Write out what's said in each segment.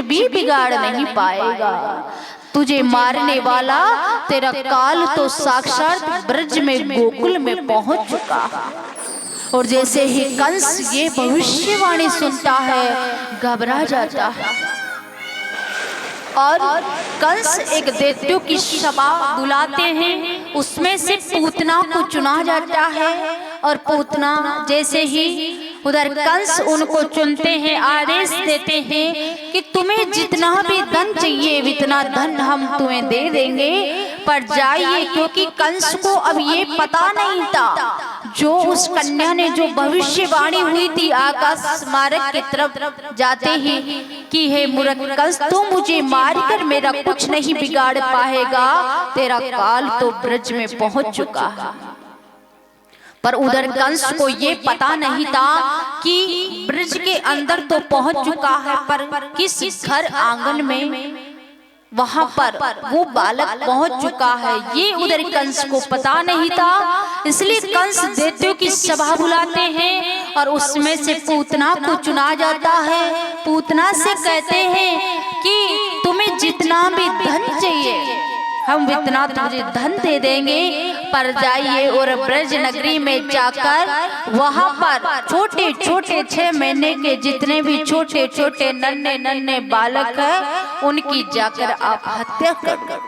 भी बिगाड़ नहीं पाएगा। तुझे मारने वाला तेरा काल तो साक्षात ब्रज में गोकुल में पहुंच चुका है। और जैसे ही कंस ये भविष्यवाणी सुनता है घबरा जाता है और कंस एक दैत्यों की सभा बुलाते हैं, उसमें से पूतना को चुना जाता है। और पूतना जैसे ही उधर कंस उनको चुनते हैं, आदेश देते हैं कि तुम्हें जितना भी धन चाहिए इतना धन हम तुम्हें दे देंगे, पर जाइए, क्योंकि कंस को अब ये पता नहीं था जो उस कन्या ने जो भविष्यवाणी हुई थी आकाश मार्ग की तरफ जाते ही कि हे मूर्ख कंस, तू मुझे मारकर मेरा कुछ नहीं बिगाड़ पाएगा, तेरा काल तो ब्रज में पहुंच चुका है। पर उधर कंस को ये पता नहीं था कि ब्रज के अंदर तो पहुंच चुका है, पर किस घर आंगन में वहां पर वो बालक पहुंच चुका है, ये उधर कंस को पता नहीं था। इसलिए कंस दैत्यों की सभा बुलाते हैं और उसमें से पूतना को चुना जाता है। पूतना से कहते हैं कि तुम्हें जितना भी धन चाहिए हम इतना तुझे धन दे देंगे, पर जाइए और ब्रज नगरी में जाकर वहां पर छोटे छोटे 6 महीने के जितने भी छोटे छोटे नन्हे नन्हे बालक हैं उनकी जाकर आप हत्या कर दो।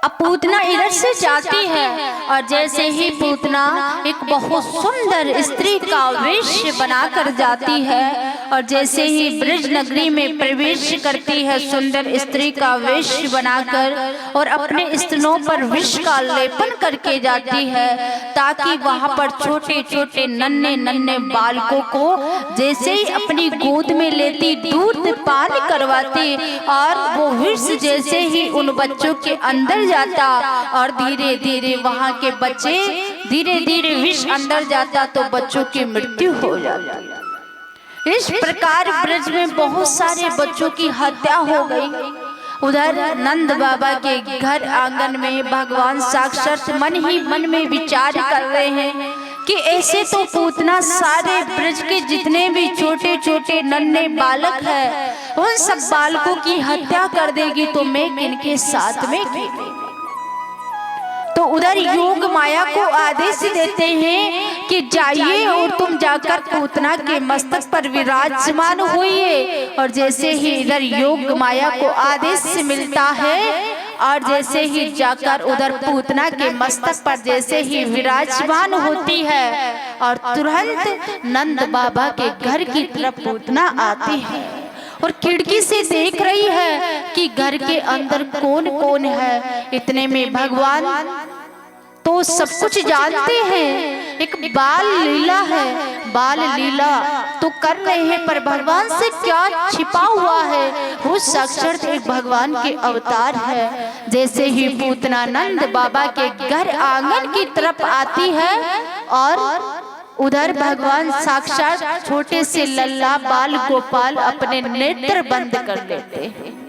अब पूतना इधर से जाती है और जैसे ही पूतना एक बहुत सुंदर स्त्री का वेश बनाकर जाती है और जैसे ही ब्रज नगरी में प्रवेश करती है सुंदर स्त्री का वेश बनाकर और अपने स्तनों पर विष का लेपन करके जाती है, ताकि वहां पर छोटे छोटे नन्हे नन्हे बालकों को जैसे ही अपनी गोद में लेती दूध पान करवाती और वो विष जैसे ही उन बच्चों के अंदर जाता और धीरे धीरे वहां के बच्चे धीरे धीरे विष अंदर जाता तो बच्चों की मृत्यु हो जाती। इस प्रकार ब्रज में बहुत सारे बच्चों की हत्या हो गई। उधर नंद बाबा के घर आंगन में भगवान साक्षात मन ही मन में विचार कर रहे हैं कि ऐसे तो पूतना सारे ब्रज के जितने भी छोटे छोटे नन्हे बालक हैं उन सब बालकों की हत्या कर देगी, तो मैं किनके साथ में खेलूंगी। तो उधर योग माया को आदेश देते हैं कि जाइए और तुम जाकर पूतना के मस्तक पर विराजमान होइए। और जैसे ही इधर योग माया को आदेश मिलता है और जैसे ही जाकर उधर पूतना के मस्तक पर जैसे ही विराजमान होती है और तुरंत नंद बाबा के घर की तरफ पूतना आती है और खिड़की से देख रही है कि घर के अंदर कौन कौन है। इतने में भगवान तो सब कुछ जानते हैं, एक बाल लीला है, बाल लीला तो कर रहे हैं, पर भगवान से क्या छिपा हुआ है, वो साक्षात एक भगवान के अवतार है। जैसे ही पूतना नंद बाबा के घर आंगन की तरफ आती है और उधर भगवान साक्षात छोटे से लल्ला बाल गोपाल अपने नेत्र बंद कर लेते हैं।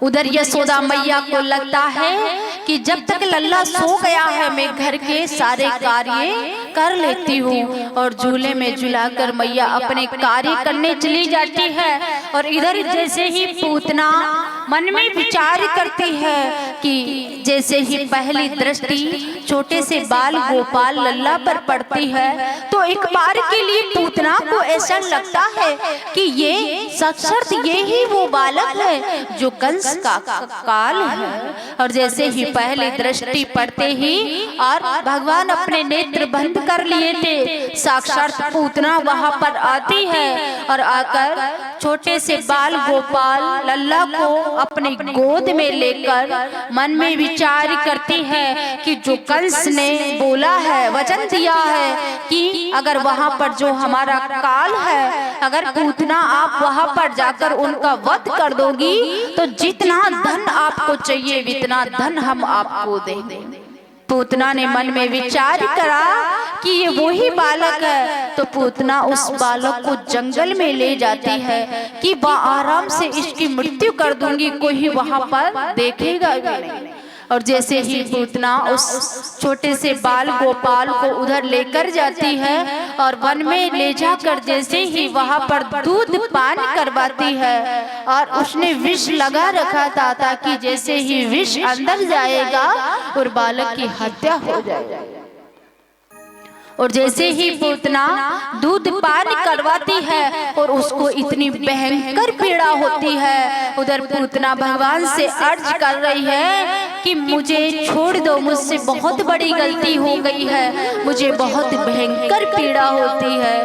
उधर यशोदा मैया को लगता है कि जब तक लल्ला सो गया है मैं घर के सारे कार्य कर लेती हूँ, और झूले में झुलाकर मैया अपने कार्य करने चली जाती है। और इधर जैसे ही पूतना मन में विचार करती है कि जैसे ही पहली दृष्टि छोटे से बाल गोपाल लल्ला पर पड़ती है तो एक बार के लिए पूतना को ऐसा लगता है कि ये साक्षात ये ही वो बालक है जो कंस का काल है। और जैसे ही पहली दृष्टि पड़ते ही और भगवान अपने नेत्र बंद कर लिए थे, साक्षात पूतना वहां पर आती है और आकर छोटे से बाल गोपाल लल्ला को अपने गोद में लेकर मन में विचार करती है कि जो कंस ने बोला है, वचन दिया है कि अगर वहां पर जो हमारा काल है, अगर पूतना आप वहां पर जाकर उनका वध कर दोगी तो जितना धन आपको चाहिए इतना धन हम आपको देंगे। पूतना ने मन में विचार करा कि ये वही बालक है, तो पूतना उस बालक को जंगल में ले जाती है कि वह आराम से इसकी मृत्यु कर दूंगी, कोई वहां पर देखेगा भी नहीं। और जैसे ही पूतना उस छोटे से बाल गोपाल को उधर लेकर जाती है और वन में ले जाकर जैसे ही वहां पर दूध पान करवाती है, और उसने विष लगा रखा था ताकि जैसे ही विष अंदर जाएगा और बालक की हत्या हो जाएगी। और जैसे ही पूतना दूध पान करवाती है और उसको इतनी भयंकर पीड़ा होती है, उधर पूतना भगवान से अर्ज कर रही है कि मुझे छोड़ दो, मुझसे बहुत बड़ी गलती हो गई है, मुझे बहुत भयंकर पीड़ा होती है।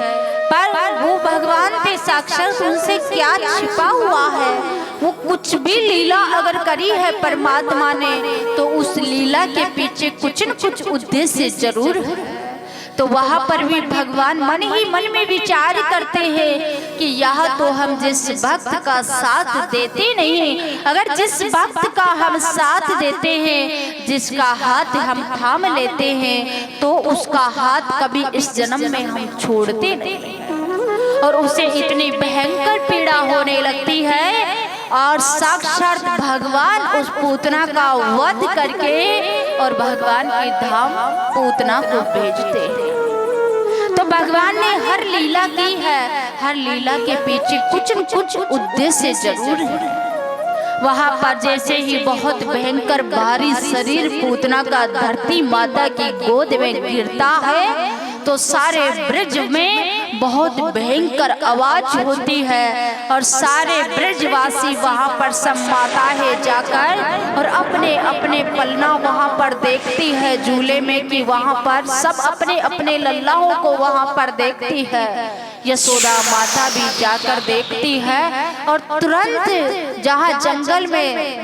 पर वो भगवान थे साक्षात, उनसे क्या छिपा हुआ है? वो कुछ भी लीला अगर करी है परमात्मा ने तो उस लीला के पीछे कुछ न कुछ उद्देश्य जरूर है। तो वहां पर भी भगवान मन ही मन में विचार करते हैं कि यह तो हम जिस भक्त का साथ देते नहीं, अगर जिस भक्त का हम साथ देते हैं, जिसका हाथ हम थाम लेते हैं, तो उसका हाथ कभी इस जन्म में हम छोड़ते नहीं। और उसे इतनी भयंकर पीड़ा होने लगती है और साक्षात भगवान उस पूतना का वध करके और भगवान के धाम पूतना को भेजते हैं। तो भगवान ने हर लीला की है, हर लीला के पीछे कुछ न कुछ उद्देश्य जरूर है। वहां पर जैसे ही बहुत भयंकर भारी शरीर पूतना का धरती माता की गोद में गिरता है तो सारे ब्रज में बहुत भयंकर आवाज होती है और सारे ब्रजवासी वहां पर सम्माता है जाकर और अपने अपने पलना वहां पर देखती है झूले में कि वहां पर सब अपने अपने लल्लाओं को वहां पर देखती है। यशोदा माता भी जाकर देखती है और तुरंत जहाँ जंगल में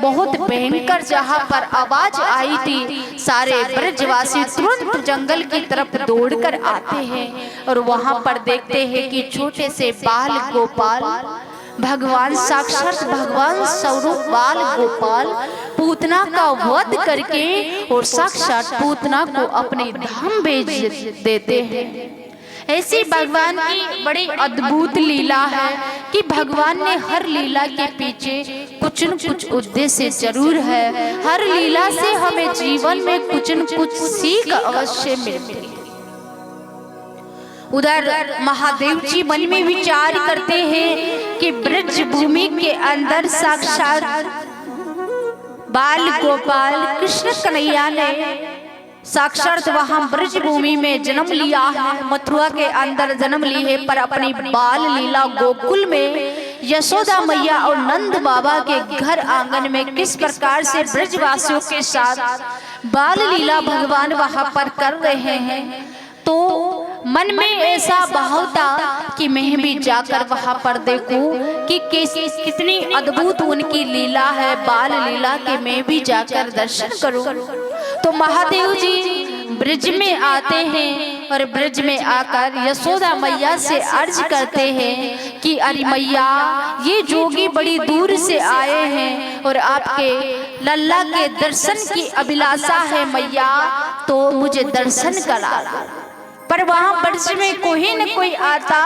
बहुत भयंकर जहाँ पर आवाज आई थी, सारे ब्रजवासी तुरंत जंगल की तरफ दौड़कर आते हैं और वहां पर देखते हैं कि छोटे से बाल गोपाल भगवान साक्षात भगवान स्वरूप बाल गोपाल पूतना का वध करके और साक्षात पूतना को अपने धाम भेज देते हैं। ऐसी भगवान की बड़ी अद्भुत लीला है कि भगवान ने हर लीला के पीछे कुछ न कुछ उद्देश्य जरूर है। हर लीला से हमें जीवन में कुछ न कुछ सीख अवश्य मिलती है। उधर महादेव जी मन में विचार करते हैं कि ब्रज भूमि के अंदर साक्षात बाल गोपाल कृष्ण कन्हैया ने साक्षात वहां ब्रज भूमि में जन्म लिया है, मथुरा के अंदर जन्म ली है, पर अपनी बाल लीला गोकुल में यशोदा मैया और नंद बाबा के घर आंगन में किस प्रकार से ब्रजवासियों के साथ बाल लीला भगवान वहां पर कर रहे हैं, तो मन में ऐसा भाव था कि मैं भी जाकर वहां पर देखूं कि कितनी अद्भुत उनकी लीला है, बाल लीला के मैं भी जाकर दर्शन करूं। तो महादेव जी ब्रज में आते हैं और ब्रज में आकर यशोदा मैया से अर्ज करते हैं कि अरे मैया, ये जोगी बड़ी दूर से आए हैं और आपके लल्ला के दर्शन की अभिलाषा है मैया, तो मुझे दर्शन करा। पर वहां ब्रज में कोई न कोई आता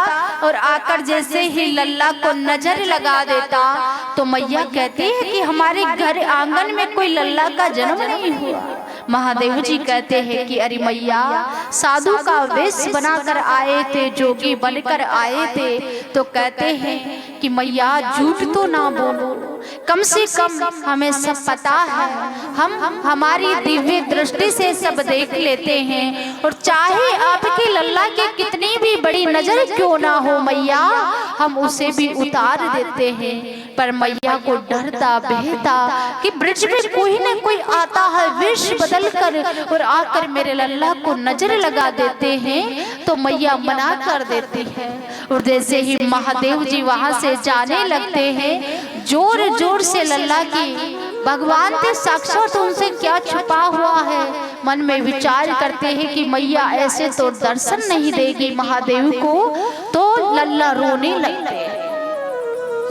और आकर जैसे ही लल्ला को नजर लगा देता तो मैया कहती है कि हमारे घर आंगन में कोई लल्ला का जन्म नहीं हुआ। महादेव जी कहते हैं कि अरे मैया, साधु का वेश बनाकर आए थे, जोगी बनकर आए थे, तो कहते हैं कि मैया झूठ तो ना बोलो, कम से कम हमें सब पता है, हम हमारी दिव्य दृष्टि से सब देख लेते हैं और चाहे आपकी लल्ला की कितनी भी बड़ी नजर क्यों ना हो मैया, हम उसे भी उतार देते हैं। पर मैया को डरता बहता कि ब्रज में कोई न कोई आता है वेश बदल कर और आकर मेरे लल्ला को नजर लगा देते हैं, तो मैया मना कर देती है। और जैसे ही महादेव जी वहां से जाने लगते हैं, जोर जोर से लल्ला की भगवान थे साक्षात, उनसे क्या छुपा हुआ है, मन में विचार करते हैं कि मैया ऐसे तो दर्शन नहीं देगी महादेव को, तो लल्ला रोने लगते हैं।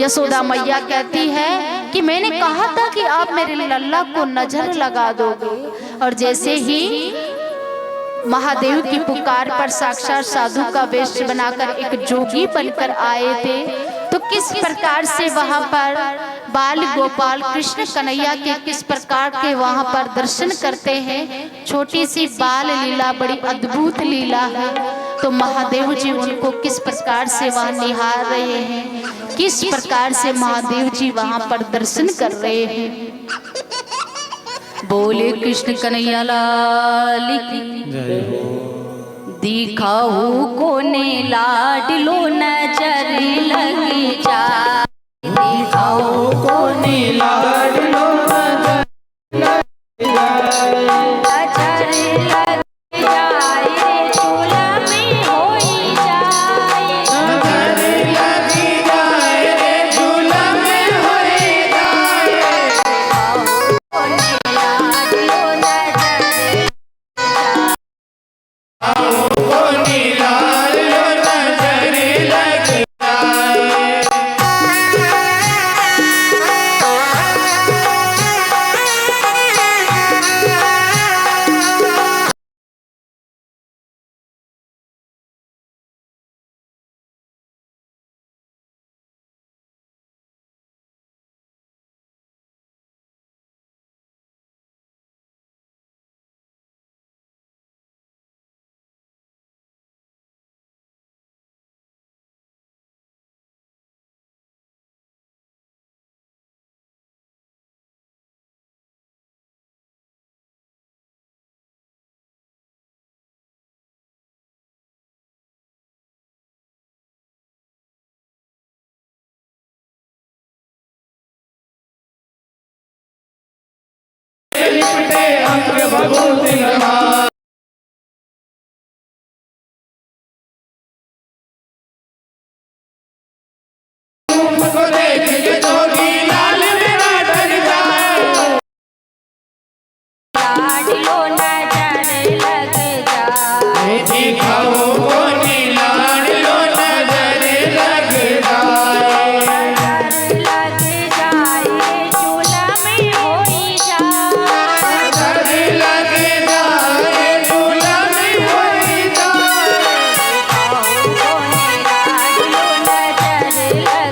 यशोदा मैया कहती है कि मैंने कहा था कि आप मेरे लल्ला को नजर लगा दोगे। और जैसे ही महादेव की पुकार पर साक्षात साधु का वेश बनाकर एक जोगी बनकर आए थे, तो किस प्रकार से वहां पर बाल गोपाल कृष्ण कन्हैया के किस प्रकार के वहाँ पर दर्शन करते हैं। छोटी सी बाल लीला बड़ी अद्भुत लीला है। तो महादेव जी उनको किस प्रकार से वहाँ निहार रहे हैं, किस प्रकार से महादेव जी वहाँ पर दर्शन कर रहे हैं। बोले कृष्ण कन्हैया लाल की दिखाऊ कोने लाडलो नजर लग जाए, दिखाऊ कोने लाडलो नजर लग जाए, चूल्हा में होई जाए, नजर लग जाए, चूल्हा में होई जाए, कोने लाडलो नजर कोने लाडलो नजर लग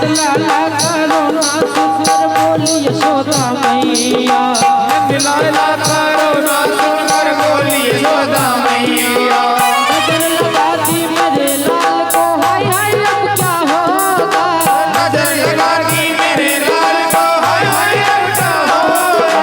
लाला करो ना सुनकर बोली यशोदा मैया, लाला करो ना सुनकर बोली यशोदा मैया। नजर लगा दी मेरे लाल को, हाय हाय अब क्या होगा। नजर लगा दी मेरे लाल को, हाय हाय अब क्या होगा।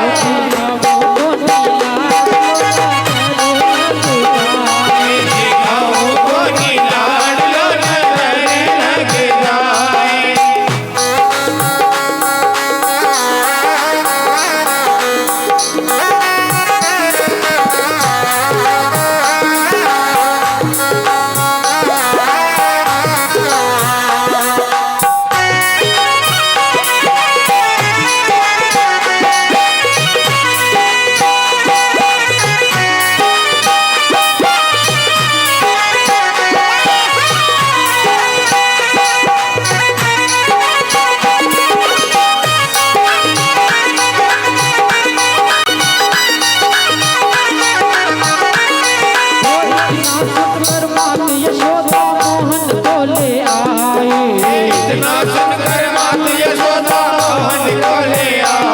इतना सुनकर मात यशोदा मोहन को ले आए।